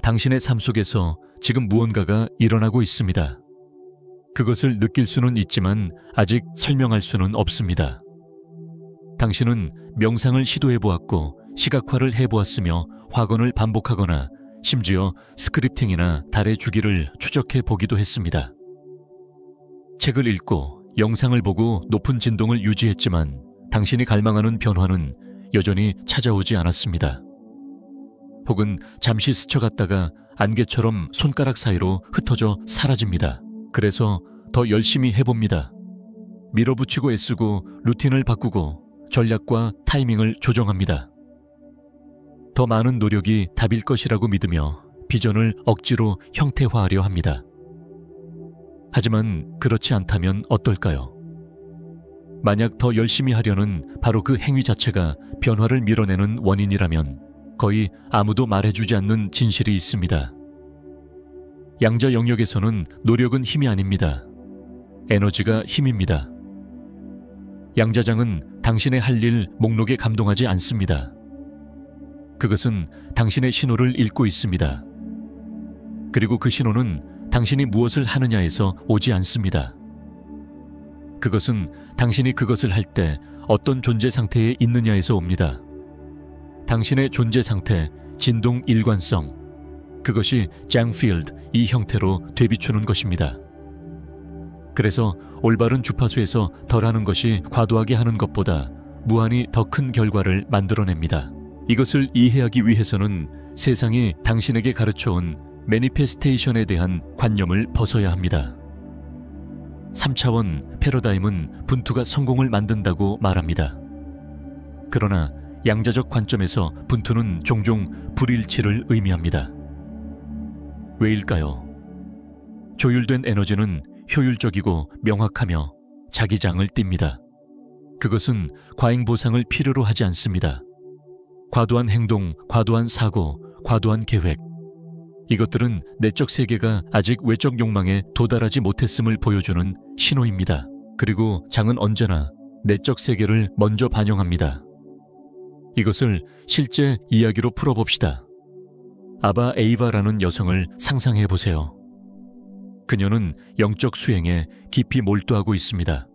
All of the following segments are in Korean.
당신의 삶 속에서 지금 무언가가 일어나고 있습니다. 그것을 느낄 수는 있지만 아직 설명할 수는 없습니다. 당신은 명상을 시도해 보았고 시각화를 해보았으며 확언을 반복하거나 심지어 스크립팅이나 달의 주기를 추적해 보기도 했습니다. 책을 읽고 영상을 보고 높은 진동을 유지했지만 당신이 갈망하는 변화는 여전히 찾아오지 않았습니다. 혹은 잠시 스쳐갔다가 안개처럼 손가락 사이로 흩어져 사라집니다. 그래서 더 열심히 해봅니다. 밀어붙이고 애쓰고 루틴을 바꾸고 전략과 타이밍을 조정합니다. 더 많은 노력이 답일 것이라고 믿으며 비전을 억지로 형태화하려 합니다. 하지만 그렇지 않다면 어떨까요? 만약 더 열심히 하려는 바로 그 행위 자체가 변화를 밀어내는 원인이라면 거의 아무도 말해주지 않는 진실이 있습니다. 양자 영역에서는 노력은 힘이 아닙니다. 에너지가 힘입니다. 양자장은 당신의 할 일 목록에 감동하지 않습니다. 그것은 당신의 신호를 읽고 있습니다. 그리고 그 신호는 당신이 무엇을 하느냐에서 오지 않습니다. 그것은 당신이 그것을 할 때 어떤 존재 상태에 있느냐에서 옵니다. 당신의 존재 상태, 진동 일관성, 그것이 장필드 이 형태로 되비추는 것입니다. 그래서 올바른 주파수에서 덜하는 것이 과도하게 하는 것보다 무한히 더 큰 결과를 만들어냅니다. 이것을 이해하기 위해서는 세상이 당신에게 가르쳐온 매니페스테이션에 대한 관념을 벗어야 합니다. 3차원 패러다임은 분투가 성공을 만든다고 말합니다. 그러나 양자적 관점에서 분투는 종종 불일치를 의미합니다. 왜일까요? 조율된 에너지는 효율적이고 명확하며 자기장을 띱니다. 그것은 과잉 보상을 필요로 하지 않습니다. 과도한 행동, 과도한 사고, 과도한 계획, 이것들은 내적 세계가 아직 외적 욕망에 도달하지 못했음을 보여주는 신호입니다. 그리고 장은 언제나 내적 세계를 먼저 반영합니다. 이것을 실제 이야기로 풀어봅시다. 아바 에이바라는 여성을 상상해 보세요. 그녀는 영적 수행에 깊이 몰두하고 있습니다.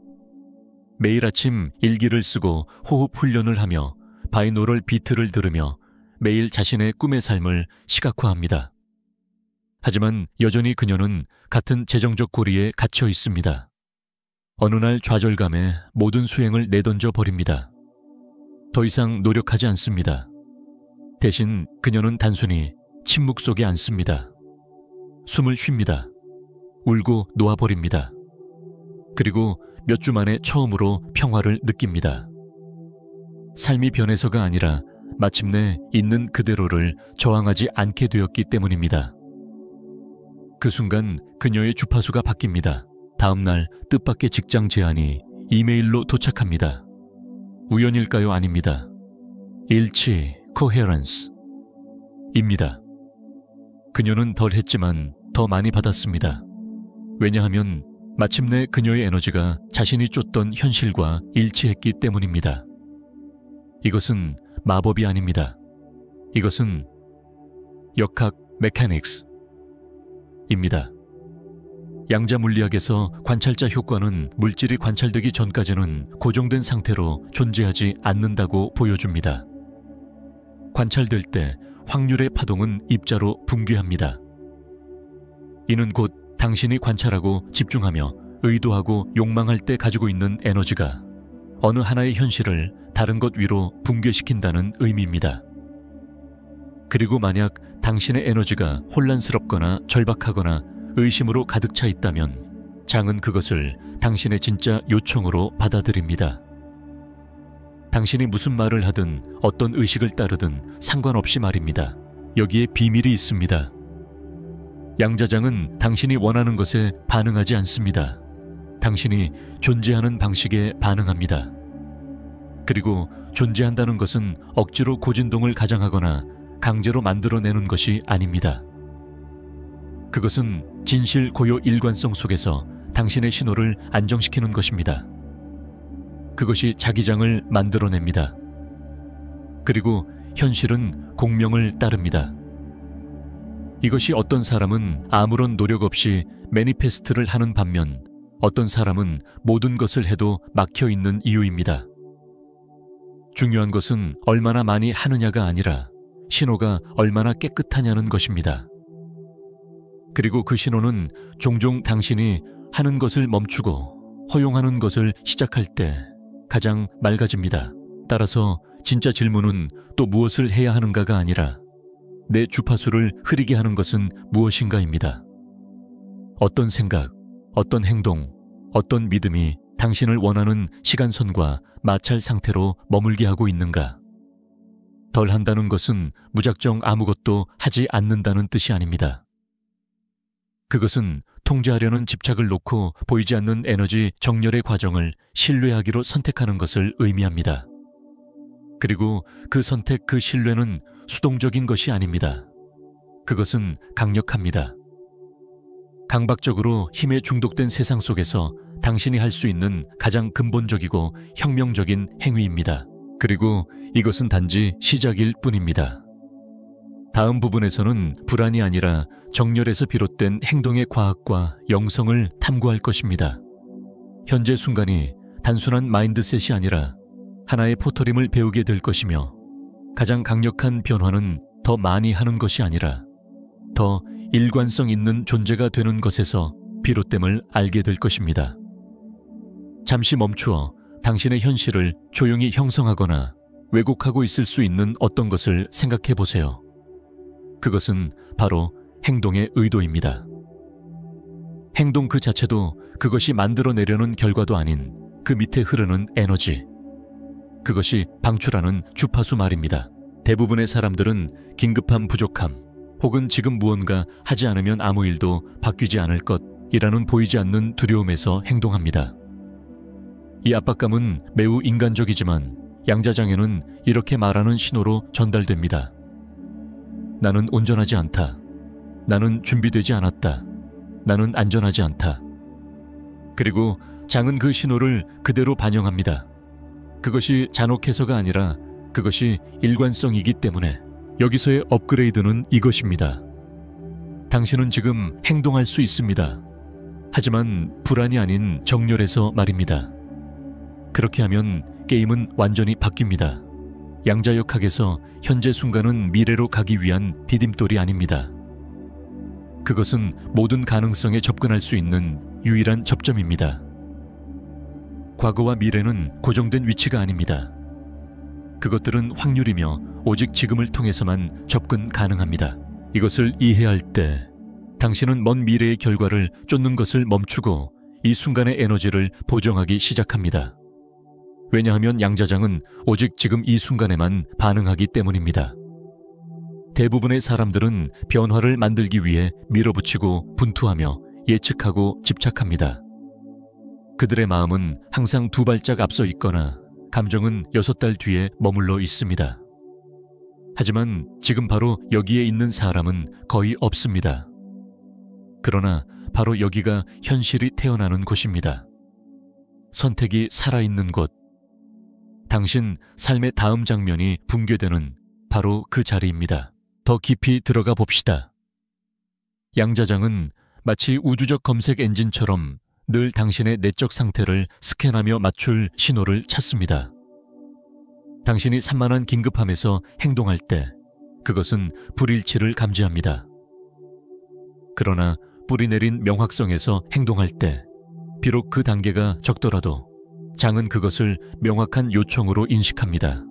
매일 아침 일기를 쓰고 호흡 훈련을 하며 바이노럴 비트를 들으며 매일 자신의 꿈의 삶을 시각화합니다. 하지만 여전히 그녀는 같은 재정적 고리에 갇혀 있습니다. 어느 날 좌절감에 모든 수행을 내던져 버립니다. 더 이상 노력하지 않습니다. 대신 그녀는 단순히 침묵 속에 앉습니다. 숨을 쉽니다. 울고 놓아버립니다. 그리고 몇 주 만에 처음으로 평화를 느낍니다. 삶이 변해서가 아니라 마침내 있는 그대로를 저항하지 않게 되었기 때문입니다. 그 순간 그녀의 주파수가 바뀝니다. 다음 날 뜻밖의 직장 제안이 이메일로 도착합니다. 우연일까요? 아닙니다. 일치, coherence 입니다. 그녀는 덜 했지만 더 많이 받았습니다. 왜냐하면 마침내 그녀의 에너지가 자신이 쫓던 현실과 일치했기 때문입니다. 이것은 마법이 아닙니다. 이것은 역학 메카닉스입니다. 양자 물리학에서 관찰자 효과는 물질이 관찰되기 전까지는 고정된 상태로 존재하지 않는다고 보여줍니다. 관찰될 때 확률의 파동은 입자로 붕괴합니다. 이는 곧 당신이 관찰하고 집중하며 의도하고 욕망할 때 가지고 있는 에너지가 어느 하나의 현실을 다른 것 위로 붕괴시킨다는 의미입니다. 그리고 만약 당신의 에너지가 혼란스럽거나 절박하거나 의심으로 가득 차 있다면 장은 그것을 당신의 진짜 요청으로 받아들입니다. 당신이 무슨 말을 하든 어떤 의식을 따르든 상관없이 말입니다. 여기에 비밀이 있습니다. 양자장은 당신이 원하는 것에 반응하지 않습니다. 당신이 존재하는 방식에 반응합니다. 그리고 존재한다는 것은 억지로 고진동을 가장하거나 강제로 만들어내는 것이 아닙니다. 그것은 진실 고요 일관성 속에서 당신의 신호를 안정시키는 것입니다. 그것이 자기장을 만들어냅니다. 그리고 현실은 공명을 따릅니다. 이것이 어떤 사람은 아무런 노력 없이 매니페스트를 하는 반면 어떤 사람은 모든 것을 해도 막혀 있는 이유입니다. 중요한 것은 얼마나 많이 하느냐가 아니라 신호가 얼마나 깨끗하냐는 것입니다. 그리고 그 신호는 종종 당신이 하는 것을 멈추고 허용하는 것을 시작할 때 가장 맑아집니다. 따라서 진짜 질문은 또 무엇을 해야 하는가가 아니라 내 주파수를 흐리게 하는 것은 무엇인가입니다. 어떤 생각, 어떤 행동, 어떤 믿음이 당신을 원하는 시간선과 마찰 상태로 머물게 하고 있는가? 덜 한다는 것은 무작정 아무것도 하지 않는다는 뜻이 아닙니다. 그것은 통제하려는 집착을 놓고 보이지 않는 에너지 정렬의 과정을 신뢰하기로 선택하는 것을 의미합니다. 그리고 그 선택, 그 신뢰는 수동적인 것이 아닙니다. 그것은 강력합니다. 강박적으로 힘에 중독된 세상 속에서 당신이 할 수 있는 가장 근본적이고 혁명적인 행위입니다. 그리고 이것은 단지 시작일 뿐입니다. 다음 부분에서는 불안이 아니라 정렬에서 비롯된 행동의 과학과 영성을 탐구할 것입니다. 현재 순간이 단순한 마인드셋이 아니라 하나의 포털임을 배우게 될 것이며 가장 강력한 변화는 더 많이 하는 것이 아니라 더 일관성 있는 존재가 되는 것에서 비롯됨을 알게 될 것입니다. 잠시 멈추어 당신의 현실을 조용히 형성하거나 왜곡하고 있을 수 있는 어떤 것을 생각해 보세요. 그것은 바로 행동의 의도입니다. 행동 그 자체도 그것이 만들어내려는 결과도 아닌 그 밑에 흐르는 에너지. 그것이 방출하는 주파수 말입니다. 대부분의 사람들은 긴급한 부족함 혹은 지금 무언가 하지 않으면 아무 일도 바뀌지 않을 것이라는 보이지 않는 두려움에서 행동합니다. 이 압박감은 매우 인간적이지만 양자장애는 이렇게 말하는 신호로 전달됩니다. 나는 온전하지 않다. 나는 준비되지 않았다. 나는 안전하지 않다. 그리고 장은 그 신호를 그대로 반영합니다. 그것이 잔혹해서가 아니라 그것이 일관성이기 때문에 여기서의 업그레이드는 이것입니다. 당신은 지금 행동할 수 있습니다. 하지만 불안이 아닌 정렬에서 말입니다. 그렇게 하면 게임은 완전히 바뀝니다. 양자역학에서 현재 순간은 미래로 가기 위한 디딤돌이 아닙니다. 그것은 모든 가능성에 접근할 수 있는 유일한 접점입니다. 과거와 미래는 고정된 위치가 아닙니다. 그것들은 확률이며 오직 지금을 통해서만 접근 가능합니다. 이것을 이해할 때 당신은 먼 미래의 결과를 쫓는 것을 멈추고 이 순간의 에너지를 보정하기 시작합니다. 왜냐하면 양자장은 오직 지금 이 순간에만 반응하기 때문입니다. 대부분의 사람들은 변화를 만들기 위해 밀어붙이고 분투하며 예측하고 집착합니다. 그들의 마음은 항상 2발짝 앞서 있거나 감정은 6달 뒤에 머물러 있습니다. 하지만 지금 바로 여기에 있는 사람은 거의 없습니다. 그러나 바로 여기가 현실이 태어나는 곳입니다. 선택이 살아있는 곳. 당신 삶의 다음 장면이 붕괴되는 바로 그 자리입니다. 더 깊이 들어가 봅시다. 양자장은 마치 우주적 검색 엔진처럼 늘 당신의 내적 상태를 스캔하며 맞출 신호를 찾습니다. 당신이 산만한 긴급함에서 행동할 때 그것은 불일치를 감지합니다. 그러나 뿌리 내린 명확성에서 행동할 때 비록 그 단계가 적더라도 장은 그것을 명확한 요청으로 인식합니다.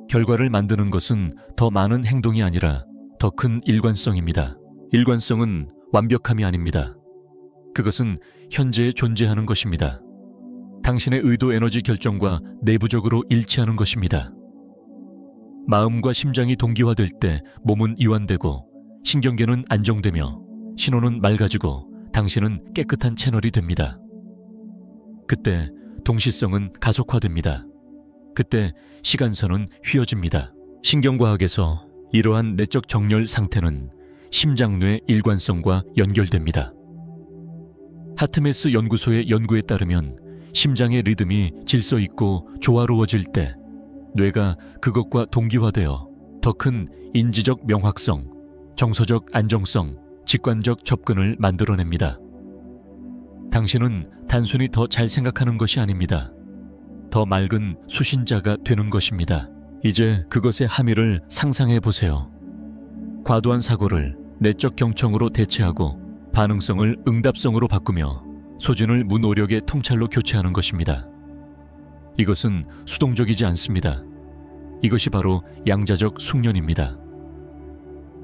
결과를 만드는 것은 더 많은 행동이 아니라 더 큰 일관성입니다. 일관성은 완벽함이 아닙니다. 그것은 현재에 존재하는 것입니다. 당신의 의도 에너지 결정과 내부적으로 일치하는 것입니다. 마음과 심장이 동기화될 때 몸은 이완되고 신경계는 안정되며 신호는 맑아지고 당신은 깨끗한 채널이 됩니다. 그때 동시성은 가속화됩니다. 그때 시간선은 휘어집니다. 신경과학에서 이러한 내적 정렬 상태는 심장뇌 일관성과 연결됩니다. 하트메스 연구소의 연구에 따르면 심장의 리듬이 질서 있고 조화로워질 때 뇌가 그것과 동기화되어 더 큰 인지적 명확성, 정서적 안정성, 직관적 접근을 만들어냅니다. 당신은 단순히 더 잘 생각하는 것이 아닙니다. 더 맑은 수신자가 되는 것입니다. 이제 그것의 함의를 상상해 보세요. 과도한 사고를 내적 경청으로 대체하고 반응성을 응답성으로 바꾸며 소진을 무노력의 통찰로 교체하는 것입니다. 이것은 수동적이지 않습니다. 이것이 바로 양자적 숙련입니다.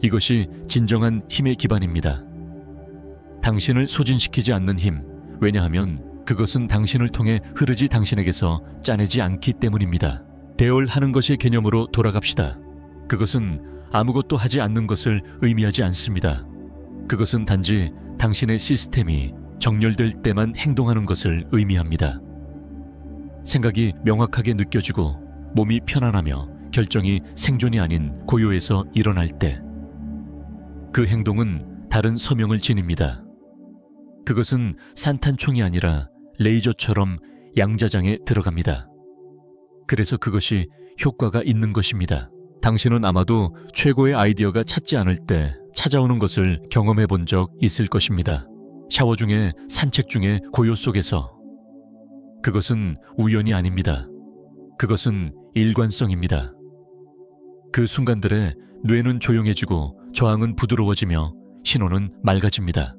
이것이 진정한 힘의 기반입니다. 당신을 소진시키지 않는 힘, 왜냐하면 그것은 당신을 통해 흐르지 당신에게서 짜내지 않기 때문입니다. 대얼하는 것의 개념으로 돌아갑시다. 그것은 아무것도 하지 않는 것을 의미하지 않습니다. 그것은 단지 당신의 시스템이 정렬될 때만 행동하는 것을 의미합니다. 생각이 명확하게 느껴지고 몸이 편안하며 결정이 생존이 아닌 고요에서 일어날 때, 그 행동은 다른 서명을 지닙니다. 그것은 산탄총이 아니라 레이저처럼 양자장에 들어갑니다. 그래서 그것이 효과가 있는 것입니다. 당신은 아마도 최고의 아이디어가 찾지 않을 때 찾아오는 것을 경험해 본 적 있을 것입니다. 샤워 중에, 산책 중에, 고요 속에서. 그것은 우연이 아닙니다. 그것은 일관성입니다. 그 순간들에 뇌는 조용해지고 저항은 부드러워지며 신호는 맑아집니다.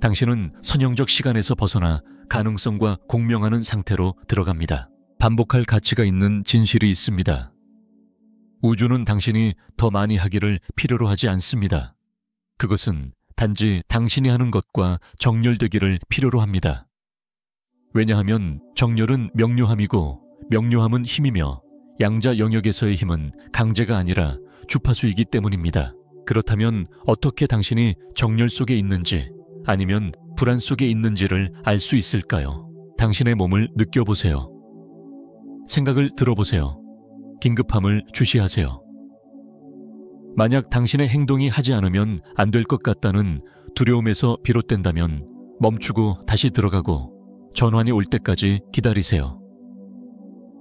당신은 선형적 시간에서 벗어나 가능성과 공명하는 상태로 들어갑니다. 반복할 가치가 있는 진실이 있습니다. 우주는 당신이 더 많이 하기를 필요로 하지 않습니다. 그것은 단지 당신이 하는 것과 정렬되기를 필요로 합니다. 왜냐하면 정렬은 명료함이고 명료함은 힘이며 양자 영역에서의 힘은 강제가 아니라 주파수이기 때문입니다. 그렇다면 어떻게 당신이 정렬 속에 있는지 아니면 불안 속에 있는지를 알 수 있을까요? 당신의 몸을 느껴보세요. 생각을 들어보세요. 긴급함을 주시하세요. 만약 당신의 행동이 하지 않으면 안 될 것 같다는 두려움에서 비롯된다면 멈추고 다시 들어가고 전환이 올 때까지 기다리세요.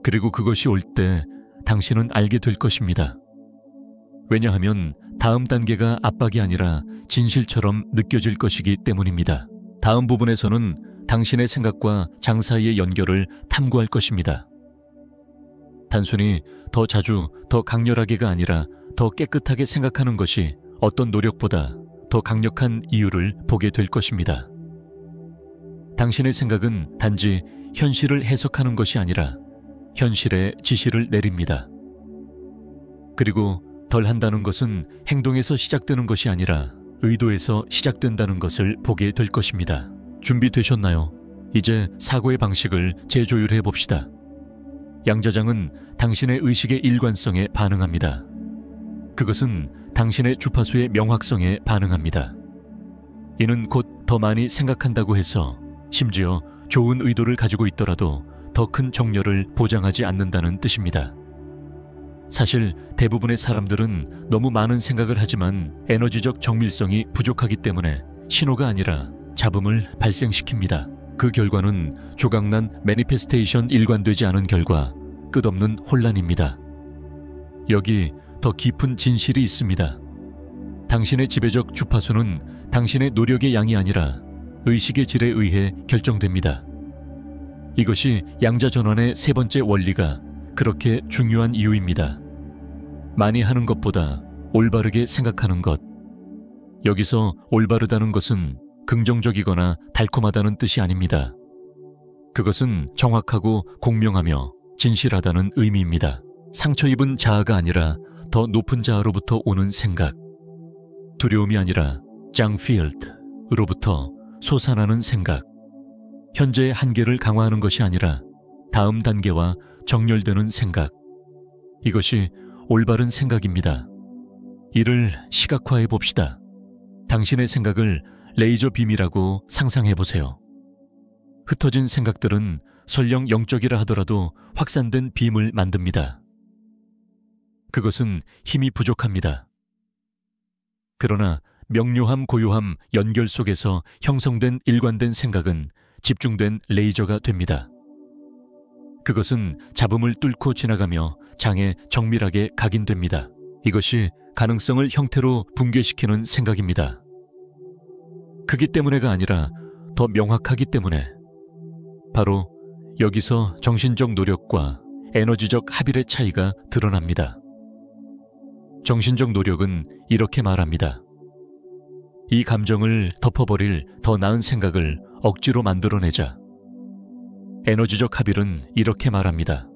그리고 그것이 올 때 당신은 알게 될 것입니다. 왜냐하면 다음 단계가 압박이 아니라 진실처럼 느껴질 것이기 때문입니다. 다음 부분에서는 당신의 생각과 장 사이의 연결을 탐구할 것입니다. 단순히 더 자주, 더 강렬하게가 아니라 더 깨끗하게 생각하는 것이 어떤 노력보다 더 강력한 이유를 보게 될 것입니다. 당신의 생각은 단지 현실을 해석하는 것이 아니라 현실에 지시를 내립니다. 그리고 덜 한다는 것은 행동에서 시작되는 것이 아니라 의도에서 시작된다는 것을 보게 될 것입니다. 준비되셨나요? 이제 사고의 방식을 재조율해 봅시다. 양자장은 당신의 의식의 일관성에 반응합니다. 그것은 당신의 주파수의 명확성에 반응합니다. 이는 곧 더 많이 생각한다고 해서 심지어 좋은 의도를 가지고 있더라도 더 큰 정렬을 보장하지 않는다는 뜻입니다. 사실 대부분의 사람들은 너무 많은 생각을 하지만 에너지적 정밀성이 부족하기 때문에 신호가 아니라 잡음을 발생시킵니다. 그 결과는 조각난 매니페스테이션 일관되지 않은 결과 끝없는 혼란입니다. 여기 더 깊은 진실이 있습니다. 당신의 지배적 주파수는 당신의 노력의 양이 아니라 의식의 질에 의해 결정됩니다. 이것이 양자전환의 세 번째 원리가 그렇게 중요한 이유입니다. 많이 하는 것보다 올바르게 생각하는 것. 여기서 올바르다는 것은 긍정적이거나 달콤하다는 뜻이 아닙니다. 그것은 정확하고 공명하며 진실하다는 의미입니다. 상처 입은 자아가 아니라 더 높은 자아로부터 오는 생각. 두려움이 아니라 짱필드로부터 솟아나는 생각. 현재의 한계를 강화하는 것이 아니라 다음 단계와 정렬되는 생각. 이것이 올바른 생각입니다. 이를 시각화해 봅시다. 당신의 생각을 레이저 빔이라고 상상해 보세요. 흩어진 생각들은 설령 영적이라 하더라도 확산된 빔을 만듭니다. 그것은 힘이 부족합니다. 그러나 명료함, 고요함, 연결 속에서 형성된 일관된 생각은 집중된 레이저가 됩니다. 그것은 잡음을 뚫고 지나가며 장에 정밀하게 각인됩니다. 이것이 가능성을 형태로 붕괴시키는 생각입니다. 크기 때문에가 아니라 더 명확하기 때문에. 바로 여기서 정신적 노력과 에너지적 합일의 차이가 드러납니다. 정신적 노력은 이렇게 말합니다. 이 감정을 덮어버릴 더 나은 생각을 억지로 만들어내자. 에너지적 합일은 이렇게 말합니다.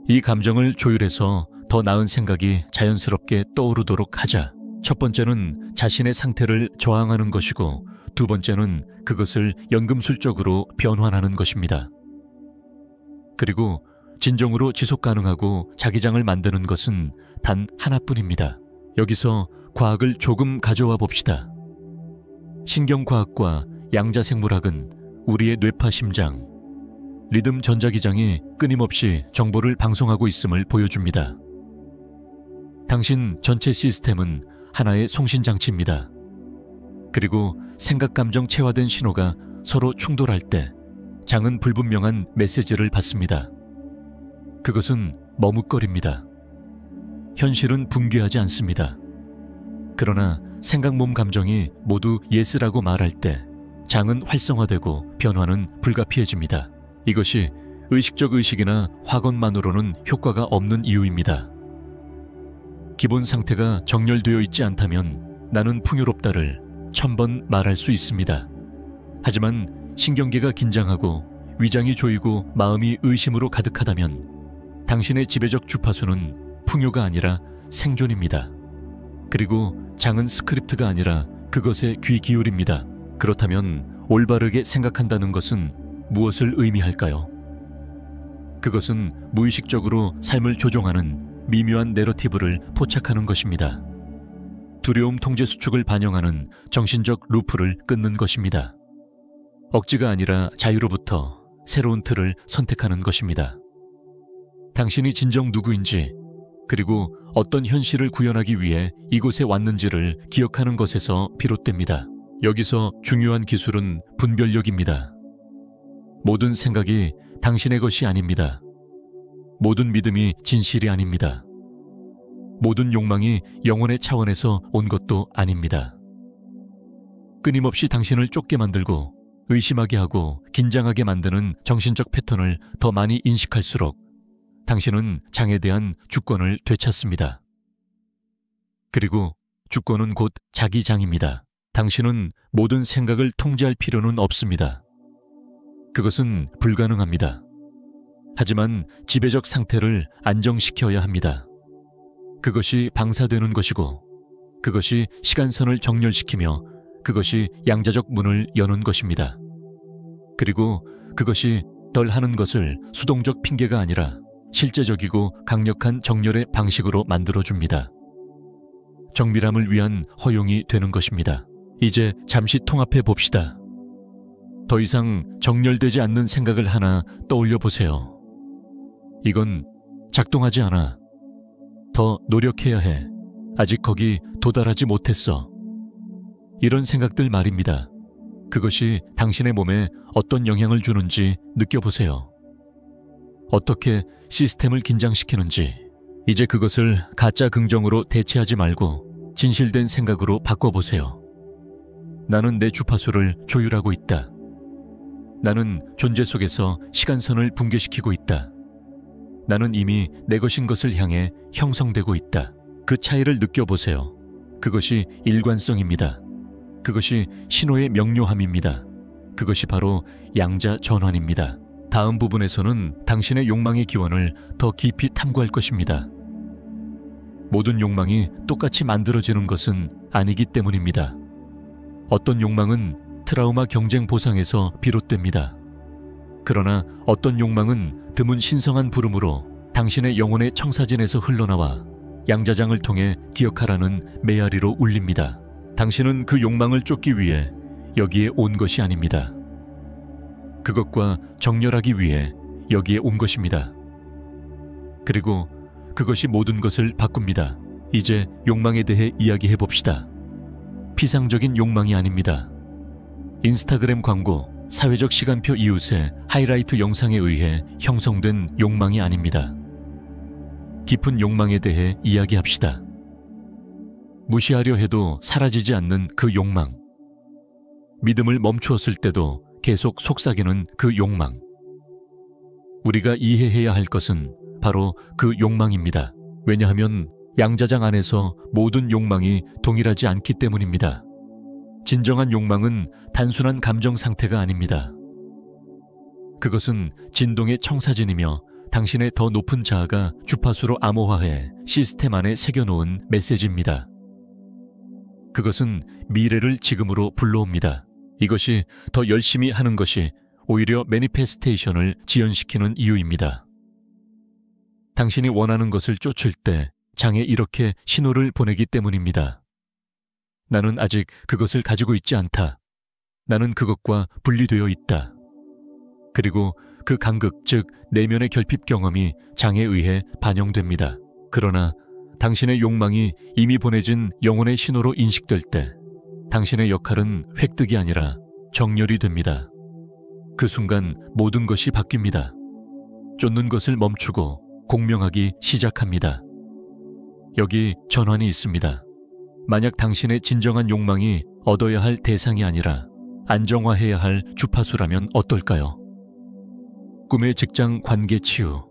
이 감정을 조율해서 더 나은 생각이 자연스럽게 떠오르도록 하자. 첫 번째는 자신의 상태를 저항하는 것이고, 두 번째는 그것을 연금술적으로 변환하는 것입니다. 그리고 진정으로 지속 가능하고 자기장을 만드는 것은 단 하나뿐입니다. 여기서 과학을 조금 가져와 봅시다. 신경과학과 양자생물학은 우리의 뇌파 심장, 리듬 전자기장이 끊임없이 정보를 방송하고 있음을 보여줍니다. 당신 전체 시스템은 하나의 송신장치입니다. 그리고 생각, 감정, 체화된 신호가 서로 충돌할 때 장은 불분명한 메시지를 받습니다. 그것은 머뭇거립니다. 현실은 붕괴하지 않습니다. 그러나 생각, 몸, 감정이 모두 예스라고 말할 때 장은 활성화되고 변화는 불가피해집니다. 이것이 의식적 의식이나 확언만으로는 효과가 없는 이유입니다. 기본 상태가 정렬되어 있지 않다면 나는 풍요롭다를 1000번 말할 수 있습니다. 하지만 신경계가 긴장하고 위장이 조이고 마음이 의심으로 가득하다면 당신의 지배적 주파수는 풍요가 아니라 생존입니다. 그리고 장은 스크립트가 아니라 그것에 귀 기울입니다. 그렇다면 올바르게 생각한다는 것은 무엇을 의미할까요? 그것은 무의식적으로 삶을 조종하는 미묘한 내러티브를 포착하는 것입니다. 두려움 통제 수축을 반영하는 정신적 루프를 끊는 것입니다. 억지가 아니라 자유로부터 새로운 틀을 선택하는 것입니다. 당신이 진정 누구인지, 그리고 어떤 현실을 구현하기 위해 이곳에 왔는지를 기억하는 것에서 비롯됩니다. 여기서 중요한 기술은 분별력입니다. 모든 생각이 당신의 것이 아닙니다. 모든 믿음이 진실이 아닙니다. 모든 욕망이 영혼의 차원에서 온 것도 아닙니다. 끊임없이 당신을 쫓게 만들고 의심하게 하고 긴장하게 만드는 정신적 패턴을 더 많이 인식할수록 당신은 장에 대한 주권을 되찾습니다. 그리고 주권은 곧 자기 장입니다. 당신은 모든 생각을 통제할 필요는 없습니다. 그것은 불가능합니다. 하지만 지배적 상태를 안정시켜야 합니다. 그것이 방사되는 것이고, 그것이 시간선을 정렬시키며 그것이 양자적 문을 여는 것입니다. 그리고 그것이 덜 하는 것을 수동적 핑계가 아니라 실제적이고 강력한 정렬의 방식으로 만들어줍니다. 정밀함을 위한 허용이 되는 것입니다. 이제 잠시 통합해 봅시다. 더 이상 정렬되지 않는 생각을 하나 떠올려 보세요. 이건 작동하지 않아. 더 노력해야 해. 아직 거기 도달하지 못했어. 이런 생각들 말입니다. 그것이 당신의 몸에 어떤 영향을 주는지 느껴보세요. 어떻게 시스템을 긴장시키는지. 이제 그것을 가짜 긍정으로 대체하지 말고 진실된 생각으로 바꿔보세요. 나는 내 주파수를 조율하고 있다. 나는 존재 속에서 시간선을 붕괴시키고 있다. 나는 이미 내 것인 것을 향해 형성되고 있다. 그 차이를 느껴보세요. 그것이 일관성입니다. 그것이 신호의 명료함입니다. 그것이 바로 양자 전환입니다. 다음 부분에서는 당신의 욕망의 기원을 더 깊이 탐구할 것입니다. 모든 욕망이 똑같이 만들어지는 것은 아니기 때문입니다. 어떤 욕망은 트라우마 경쟁 보상에서 비롯됩니다. 그러나 어떤 욕망은 드문 신성한 부름으로 당신의 영혼의 청사진에서 흘러나와 양자장을 통해 기억하라는 메아리로 울립니다. 당신은 그 욕망을 쫓기 위해 여기에 온 것이 아닙니다. 그것과 정렬하기 위해 여기에 온 것입니다. 그리고 그것이 모든 것을 바꿉니다. 이제 욕망에 대해 이야기해 봅시다. 피상적인 욕망이 아닙니다. 인스타그램 광고, 사회적 시간표 이웃의 하이라이트 영상에 의해 형성된 욕망이 아닙니다. 깊은 욕망에 대해 이야기합시다. 무시하려 해도 사라지지 않는 그 욕망. 믿음을 멈추었을 때도 계속 속삭이는 그 욕망. 우리가 이해해야 할 것은 바로 그 욕망입니다. 왜냐하면 양자장 안에서 모든 욕망이 동일하지 않기 때문입니다. 진정한 욕망은 단순한 감정 상태가 아닙니다. 그것은 진동의 청사진이며 당신의 더 높은 자아가 주파수로 암호화해 시스템 안에 새겨놓은 메시지입니다. 그것은 미래를 지금으로 불러옵니다. 이것이 더 열심히 하는 것이 오히려 매니페스테이션을 지연시키는 이유입니다. 당신이 원하는 것을 쫓을 때 장에 이렇게 신호를 보내기 때문입니다. 나는 아직 그것을 가지고 있지 않다. 나는 그것과 분리되어 있다. 그리고 그 간극, 즉 내면의 결핍 경험이 장에 의해 반영됩니다. 그러나 당신의 욕망이 이미 보내진 영혼의 신호로 인식될 때 당신의 역할은 획득이 아니라 정렬이 됩니다. 그 순간 모든 것이 바뀝니다. 쫓는 것을 멈추고 공명하기 시작합니다. 여기 전환이 있습니다. 만약 당신의 진정한 욕망이 얻어야 할 대상이 아니라 안정화해야 할 주파수라면 어떨까요? 꿈의 직장 관계 치유.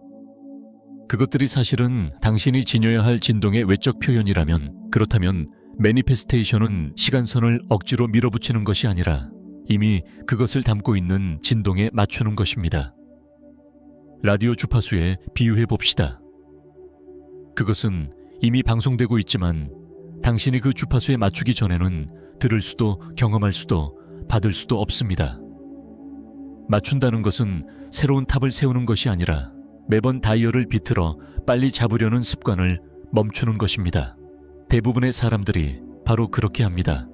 그것들이 사실은 당신이 지녀야 할 진동의 외적 표현이라면, 그렇다면 매니페스테이션은 시간선을 억지로 밀어붙이는 것이 아니라 이미 그것을 담고 있는 진동에 맞추는 것입니다. 라디오 주파수에 비유해 봅시다. 그것은 이미 방송되고 있지만 당신이 그 주파수에 맞추기 전에는 들을 수도 경험할 수도 받을 수도 없습니다. 맞춘다는 것은 새로운 탑을 세우는 것이 아니라 매번 다이얼을 비틀어 빨리 잡으려는 습관을 멈추는 것입니다. 대부분의 사람들이 바로 그렇게 합니다.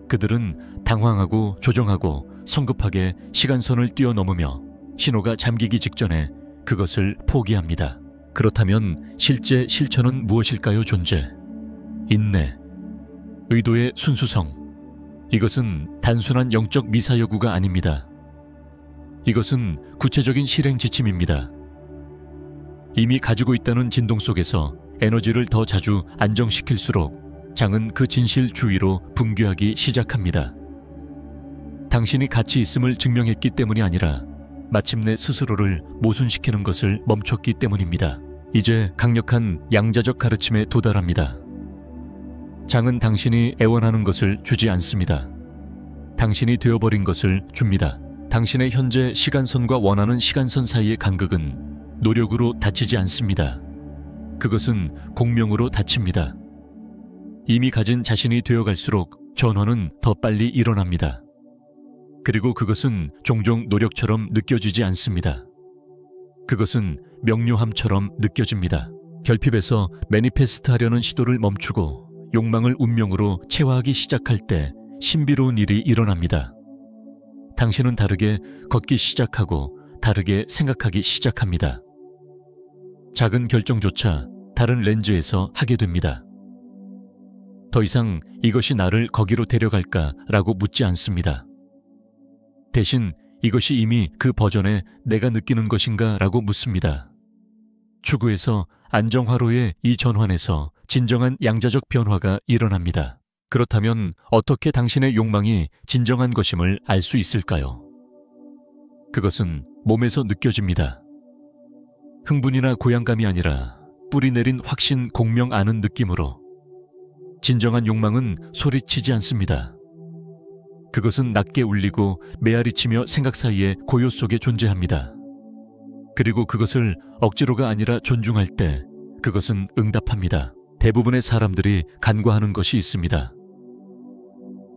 그들은 당황하고 조정하고 성급하게 시간선을 뛰어넘으며 신호가 잠기기 직전에 그것을 포기합니다. 그렇다면 실제 실천은 무엇일까요? 존재, 인내, 의도의 순수성. 이것은 단순한 영적 미사여구가 아닙니다. 이것은 구체적인 실행 지침입니다. 이미 가지고 있다는 진동 속에서 에너지를 더 자주 안정시킬수록 장은 그 진실 주위로 붕괴하기 시작합니다. 당신이 가치 있음을 증명했기 때문이 아니라 마침내 스스로를 모순시키는 것을 멈췄기 때문입니다. 이제 강력한 양자적 가르침에 도달합니다. 장은 당신이 애원하는 것을 주지 않습니다. 당신이 되어버린 것을 줍니다. 당신의 현재 시간선과 원하는 시간선 사이의 간극은 노력으로 닫히지 않습니다. 그것은 공명으로 닫힙니다. 이미 가진 자신이 되어갈수록 전환은 더 빨리 일어납니다. 그리고 그것은 종종 노력처럼 느껴지지 않습니다. 그것은 명료함처럼 느껴집니다. 결핍에서 매니페스트 하려는 시도를 멈추고 욕망을 운명으로 체화하기 시작할 때 신비로운 일이 일어납니다. 당신은 다르게 걷기 시작하고 다르게 생각하기 시작합니다. 작은 결정조차 다른 렌즈에서 하게 됩니다. 더 이상 이것이 나를 거기로 데려갈까라고 묻지 않습니다. 대신 이것이 이미 그 버전의 내가 느끼는 것인가 라고 묻습니다. 추구에서 안정화로의 이 전환에서 진정한 양자적 변화가 일어납니다. 그렇다면 어떻게 당신의 욕망이 진정한 것임을 알 수 있을까요? 그것은 몸에서 느껴집니다. 흥분이나 고양감이 아니라 뿌리 내린 확신, 공명 아는 느낌으로. 진정한 욕망은 소리치지 않습니다. 그것은 낮게 울리고 메아리치며 생각 사이에 고요 속에 존재합니다. 그리고 그것을 억지로가 아니라 존중할 때 그것은 응답합니다. 대부분의 사람들이 간과하는 것이 있습니다.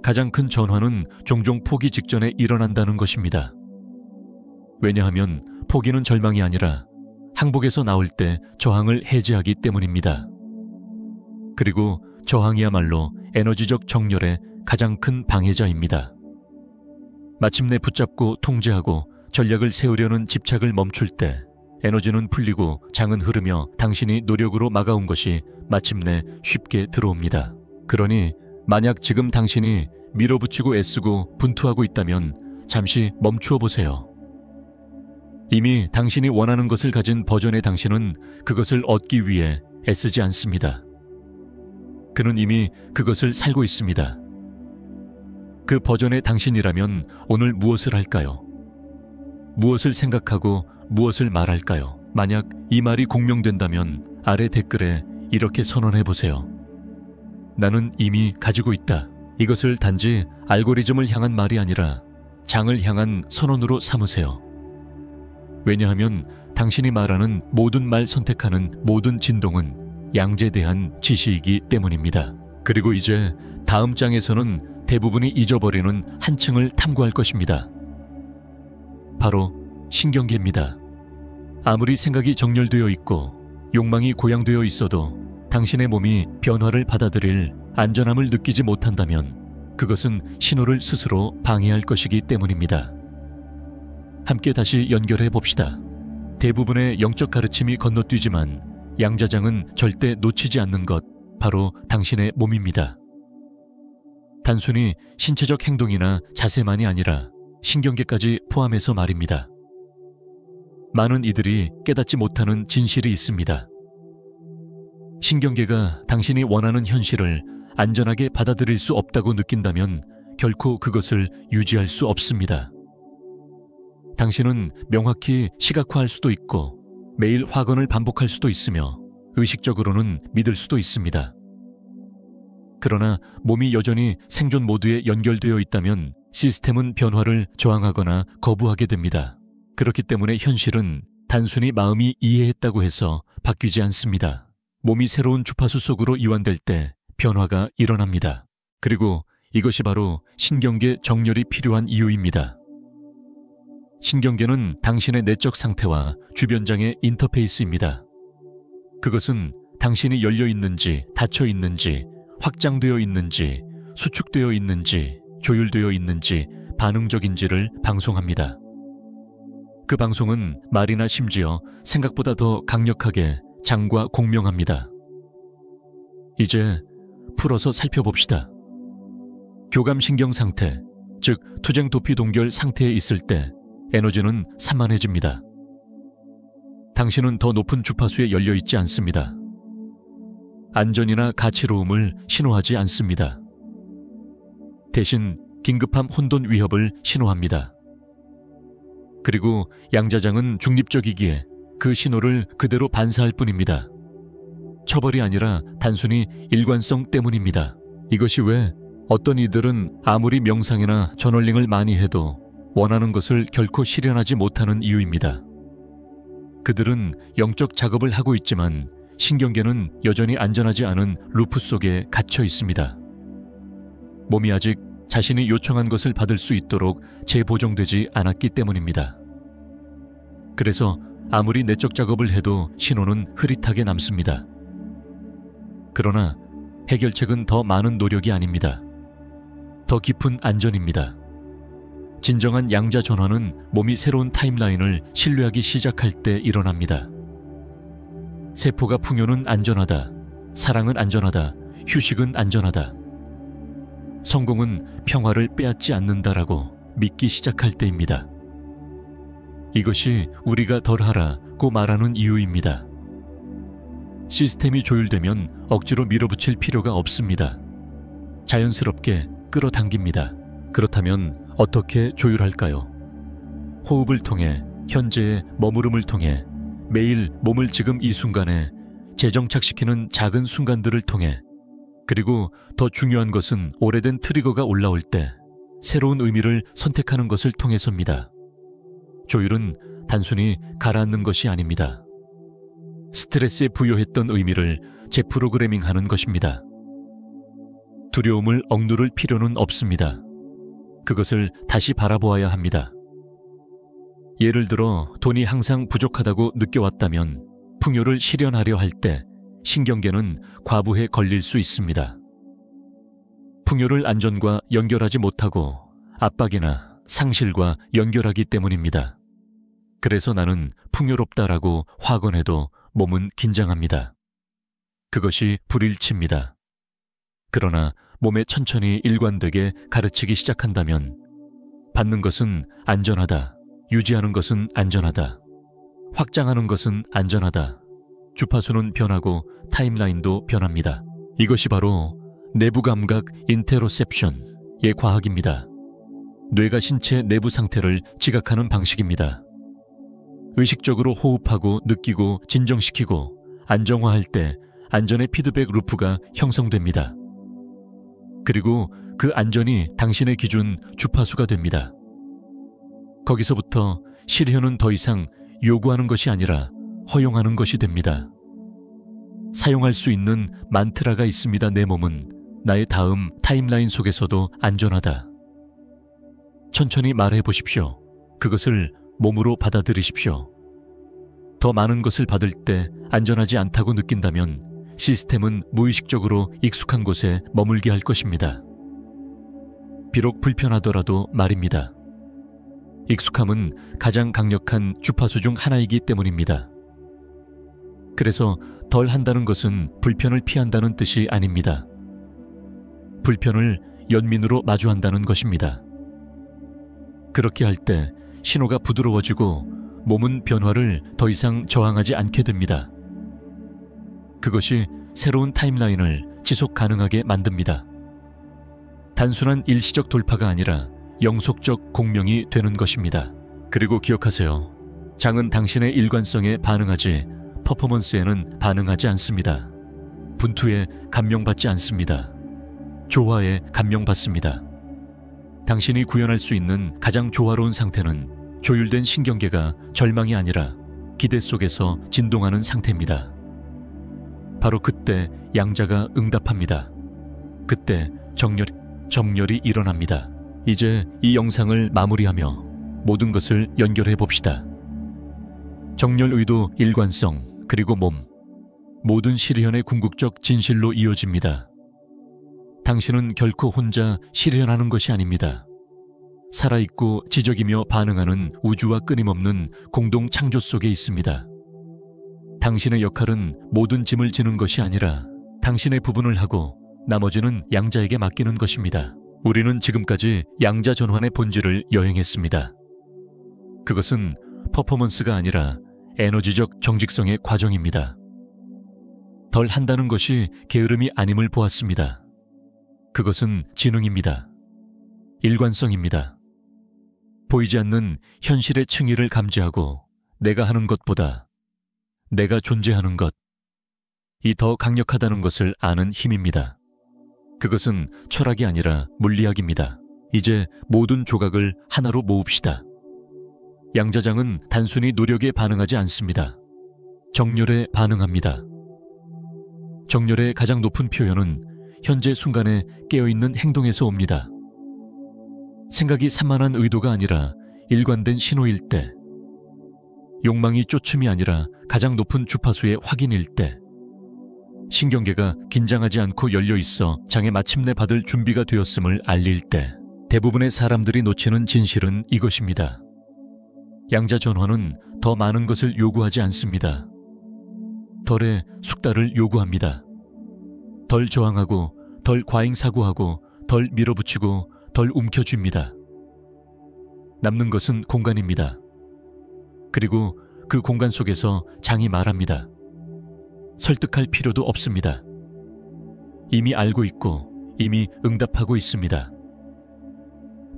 가장 큰 전환은 종종 포기 직전에 일어난다는 것입니다. 왜냐하면 포기는 절망이 아니라 항복에서 나올 때 저항을 해제하기 때문입니다. 그리고 저항이야말로 에너지적 정렬의 가장 큰 방해자입니다. 마침내 붙잡고 통제하고 전략을 세우려는 집착을 멈출 때 에너지는 풀리고 장은 흐르며 당신이 노력으로 막아온 것이 마침내 쉽게 들어옵니다. 그러니 만약 지금 당신이 밀어붙이고 애쓰고 분투하고 있다면 잠시 멈추어 보세요. 이미 당신이 원하는 것을 가진 버전의 당신은 그것을 얻기 위해 애쓰지 않습니다. 그는 이미 그것을 살고 있습니다. 그 버전의 당신이라면 오늘 무엇을 할까요? 무엇을 생각하고 무엇을 말할까요? 만약 이 말이 공명된다면 아래 댓글에 이렇게 선언해보세요. 나는 이미 가지고 있다. 이것을 단지 알고리즘을 향한 말이 아니라 장을 향한 선언으로 삼으세요. 왜냐하면 당신이 말하는 모든 말 선택하는 모든 진동은 양재에 대한 지시이기 때문입니다. 그리고 이제 다음 장에서는 대부분이 잊어버리는 한층을 탐구할 것입니다. 바로 신경계입니다. 아무리 생각이 정렬되어 있고 욕망이 고양되어 있어도 당신의 몸이 변화를 받아들일 안전함을 느끼지 못한다면 그것은 신호를 스스로 방해할 것이기 때문입니다. 함께 다시 연결해 봅시다. 대부분의 영적 가르침이 건너뛰지만 양자장은 절대 놓치지 않는 것, 바로 당신의 몸입니다. 단순히 신체적 행동이나 자세만이 아니라 신경계까지 포함해서 말입니다. 많은 이들이 깨닫지 못하는 진실이 있습니다. 신경계가 당신이 원하는 현실을 안전하게 받아들일 수 없다고 느낀다면 결코 그것을 유지할 수 없습니다. 당신은 명확히 시각화할 수도 있고 매일 확언을 반복할 수도 있으며 의식적으로는 믿을 수도 있습니다. 그러나 몸이 여전히 생존 모드에 연결되어 있다면 시스템은 변화를 저항하거나 거부하게 됩니다. 그렇기 때문에 현실은 단순히 마음이 이해했다고 해서 바뀌지 않습니다. 몸이 새로운 주파수 속으로 이완될 때 변화가 일어납니다. 그리고 이것이 바로 신경계 정렬이 필요한 이유입니다. 신경계는 당신의 내적 상태와 주변장의 인터페이스입니다. 그것은 당신이 열려 있는지, 닫혀 있는지, 확장되어 있는지, 수축되어 있는지, 조율되어 있는지, 반응적인지를 방송합니다. 그 방송은 말이나 심지어 생각보다 더 강력하게 장과 공명합니다. 이제 풀어서 살펴봅시다. 교감신경 상태, 즉 투쟁도피동결 상태에 있을 때 에너지는 산만해집니다. 당신은 더 높은 주파수에 열려 있지 않습니다. 안전이나 가치로움을 신호하지 않습니다. 대신 긴급함 혼돈 위협을 신호합니다. 그리고 양자장은 중립적이기에 그 신호를 그대로 반사할 뿐입니다. 처벌이 아니라 단순히 일관성 때문입니다. 이것이 왜 어떤 이들은 아무리 명상이나 저널링을 많이 해도 원하는 것을 결코 실현하지 못하는 이유입니다. 그들은 영적 작업을 하고 있지만 신경계는 여전히 안전하지 않은 루프 속에 갇혀 있습니다. 몸이 아직 자신이 요청한 것을 받을 수 있도록 재보정되지 않았기 때문입니다. 그래서 아무리 내적 작업을 해도 신호는 흐릿하게 남습니다. 그러나 해결책은 더 많은 노력이 아닙니다. 더 깊은 안전입니다. 진정한 양자 전환은 몸이 새로운 타임라인을 신뢰하기 시작할 때 일어납니다. 세포가 풍요는 안전하다, 사랑은 안전하다, 휴식은 안전하다. 성공은 평화를 빼앗지 않는다라고 믿기 시작할 때입니다. 이것이 우리가 덜하라고 말하는 이유입니다. 시스템이 조율되면 억지로 밀어붙일 필요가 없습니다. 자연스럽게 끌어당깁니다. 그렇다면 어떻게 조율할까요? 호흡을 통해, 현재의 머무름을 통해, 매일 몸을 지금 이 순간에 재정착시키는 작은 순간들을 통해, 그리고 더 중요한 것은 오래된 트리거가 올라올 때 새로운 의미를 선택하는 것을 통해서입니다. 조율은 단순히 가라앉는 것이 아닙니다. 스트레스에 부여했던 의미를 재프로그래밍하는 것입니다. 두려움을 억누를 필요는 없습니다. 그것을 다시 바라보아야 합니다. 예를 들어 돈이 항상 부족하다고 느껴왔다면 풍요를 실현하려 할 때 신경계는 과부에 걸릴 수 있습니다. 풍요를 안전과 연결하지 못하고 압박이나 상실과 연결하기 때문입니다. 그래서 나는 풍요롭다라고 확언해도 몸은 긴장합니다. 그것이 불일치입니다. 그러나 몸에 천천히 일관되게 가르치기 시작한다면 받는 것은 안전하다, 유지하는 것은 안전하다, 확장하는 것은 안전하다, 주파수는 변하고 타임라인도 변합니다. 이것이 바로 내부 감각 인테로셉션, 과학입니다. 뇌가 신체 내부 상태를 지각하는 방식입니다. 의식적으로 호흡하고 느끼고 진정시키고 안정화할 때 안전의 피드백 루프가 형성됩니다. 그리고 그 안전이 당신의 기준 주파수가 됩니다. 거기서부터 실현은 더 이상 요구하는 것이 아니라 허용하는 것이 됩니다. 사용할 수 있는 만트라가 있습니다. 내 몸은 나의 다음 타임라인 속에서도 안전하다. 천천히 말해 보십시오. 그것을 몸으로 받아들이십시오. 더 많은 것을 받을 때 안전하지 않다고 느낀다면 시스템은 무의식적으로 익숙한 곳에 머물게 할 것입니다. 비록 불편하더라도 말입니다. 익숙함은 가장 강력한 주파수 중 하나이기 때문입니다. 그래서 덜 한다는 것은 불편을 피한다는 뜻이 아닙니다. 불편을 연민으로 마주한다는 것입니다. 그렇게 할 때 신호가 부드러워지고 몸은 변화를 더 이상 저항하지 않게 됩니다. 그것이 새로운 타임라인을 지속 가능하게 만듭니다. 단순한 일시적 돌파가 아니라 영속적 공명이 되는 것입니다. 그리고 기억하세요. 장은 당신의 일관성에 반응하지 퍼포먼스에는 반응하지 않습니다. 분투에 감명받지 않습니다. 조화에 감명받습니다. 당신이 구현할 수 있는 가장 조화로운 상태는 조율된 신경계가 절망이 아니라 기대 속에서 진동하는 상태입니다. 바로 그때 양자가 응답합니다. 그때 정렬이 일어납니다. 이제 이 영상을 마무리하며 모든 것을 연결해 봅시다. 정렬 의도, 일관성, 그리고 몸, 모든 실현의 궁극적 진실로 이어집니다. 당신은 결코 혼자 실현하는 것이 아닙니다. 살아있고 지적이며 반응하는 우주와 끊임없는 공동 창조 속에 있습니다. 당신의 역할은 모든 짐을 지는 것이 아니라 당신의 부분을 하고 나머지는 양자에게 맡기는 것입니다. 우리는 지금까지 양자 전환의 본질을 여행했습니다. 그것은 퍼포먼스가 아니라 에너지적 정직성의 과정입니다. 덜 한다는 것이 게으름이 아님을 보았습니다. 그것은 지능입니다. 일관성입니다. 보이지 않는 현실의 층위를 감지하고 내가 하는 것보다 내가 존재하는 것, 이 더 강력하다는 것을 아는 힘입니다. 그것은 철학이 아니라 물리학입니다. 이제 모든 조각을 하나로 모읍시다. 양자장은 단순히 노력에 반응하지 않습니다. 정렬에 반응합니다. 정렬의 가장 높은 표현은 현재 순간에 깨어있는 행동에서 옵니다. 생각이 산만한 의도가 아니라 일관된 신호일 때, 욕망이 쫓음이 아니라 가장 높은 주파수의 확인일 때, 신경계가 긴장하지 않고 열려있어 장에 마침내 받을 준비가 되었음을 알릴 때, 대부분의 사람들이 놓치는 진실은 이것입니다. 양자 전환은 더 많은 것을 요구하지 않습니다. 덜의 숙달을 요구합니다. 덜 저항하고, 덜 과잉사고하고, 덜 밀어붙이고, 덜 움켜쥡니다. 남는 것은 공간입니다. 그리고 그 공간 속에서 장이 말합니다. 설득할 필요도 없습니다. 이미 알고 있고 이미 응답하고 있습니다.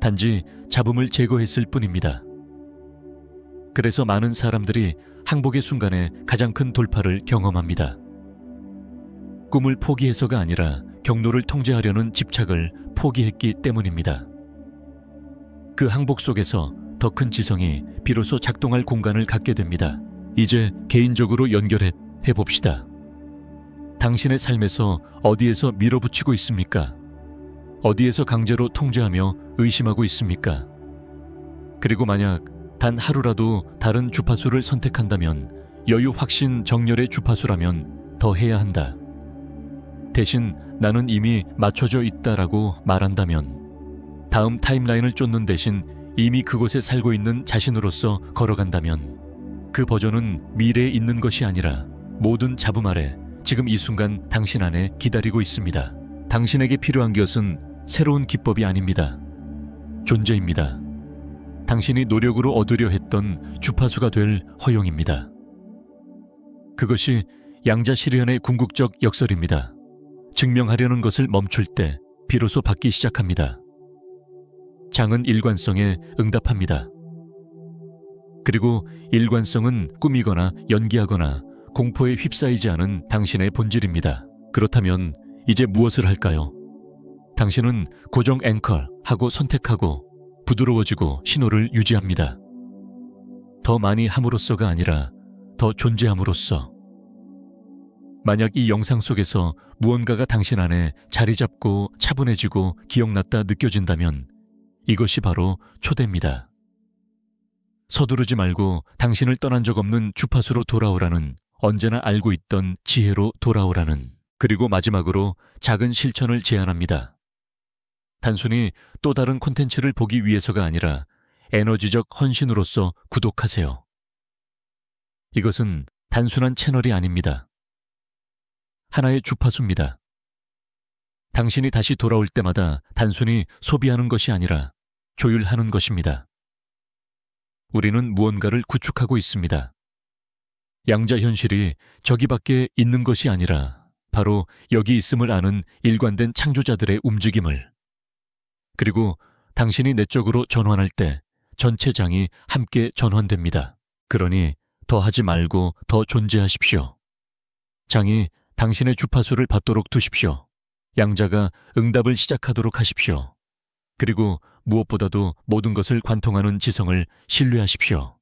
단지 잡음을 제거했을 뿐입니다. 그래서 많은 사람들이 항복의 순간에 가장 큰 돌파를 경험합니다. 꿈을 포기해서가 아니라 경로를 통제하려는 집착을 포기했기 때문입니다. 그 항복 속에서 더 큰 지성이 비로소 작동할 공간을 갖게 됩니다. 이제 개인적으로 연결해 봅시다. 당신의 삶에서 어디에서 밀어붙이고 있습니까? 어디에서 강제로 통제하며 의심하고 있습니까? 그리고 만약 단 하루라도 다른 주파수를 선택한다면, 여유, 확신, 정렬의 주파수라면 더 해야 한다. 대신 나는 이미 맞춰져 있다라고 말한다면, 다음 타임라인을 쫓는 대신 이미 그곳에 살고 있는 자신으로서 걸어간다면, 그 버전은 미래에 있는 것이 아니라 모든 잡음 아래 지금 이 순간 당신 안에 기다리고 있습니다. 당신에게 필요한 것은 새로운 기법이 아닙니다. 존재입니다. 당신이 노력으로 얻으려 했던 주파수가 될 허용입니다. 그것이 양자 실현의 궁극적 역설입니다. 증명하려는 것을 멈출 때 비로소 받기 시작합니다. 장은 일관성에 응답합니다. 그리고 일관성은 꾸미거나 연기하거나 공포에 휩싸이지 않은 당신의 본질입니다. 그렇다면 이제 무엇을 할까요? 당신은 고정 앵커하고 선택하고 부드러워지고 신호를 유지합니다. 더 많이 함으로써가 아니라 더 존재함으로써. 만약 이 영상 속에서 무언가가 당신 안에 자리 잡고 차분해지고 기억났다 느껴진다면 이것이 바로 초대입니다. 서두르지 말고 당신을 떠난 적 없는 주파수로 돌아오라는, 언제나 알고 있던 지혜로 돌아오라는. 그리고 마지막으로 작은 실천을 제안합니다. 단순히 또 다른 콘텐츠를 보기 위해서가 아니라 에너지적 헌신으로서 구독하세요. 이것은 단순한 채널이 아닙니다. 하나의 주파수입니다. 당신이 다시 돌아올 때마다 단순히 소비하는 것이 아니라 조율하는 것입니다. 우리는 무언가를 구축하고 있습니다. 양자 현실이 저기밖에 있는 것이 아니라 바로 여기 있음을 아는 일관된 창조자들의 움직임을. 그리고 당신이 내적으로 전환할 때 전체 장이 함께 전환됩니다. 그러니 더 하지 말고 더 존재하십시오. 장이 당신의 주파수를 받도록 두십시오. 양자가 응답을 시작하도록 하십시오. 그리고 무엇보다도 모든 것을 관통하는 지성을 신뢰하십시오.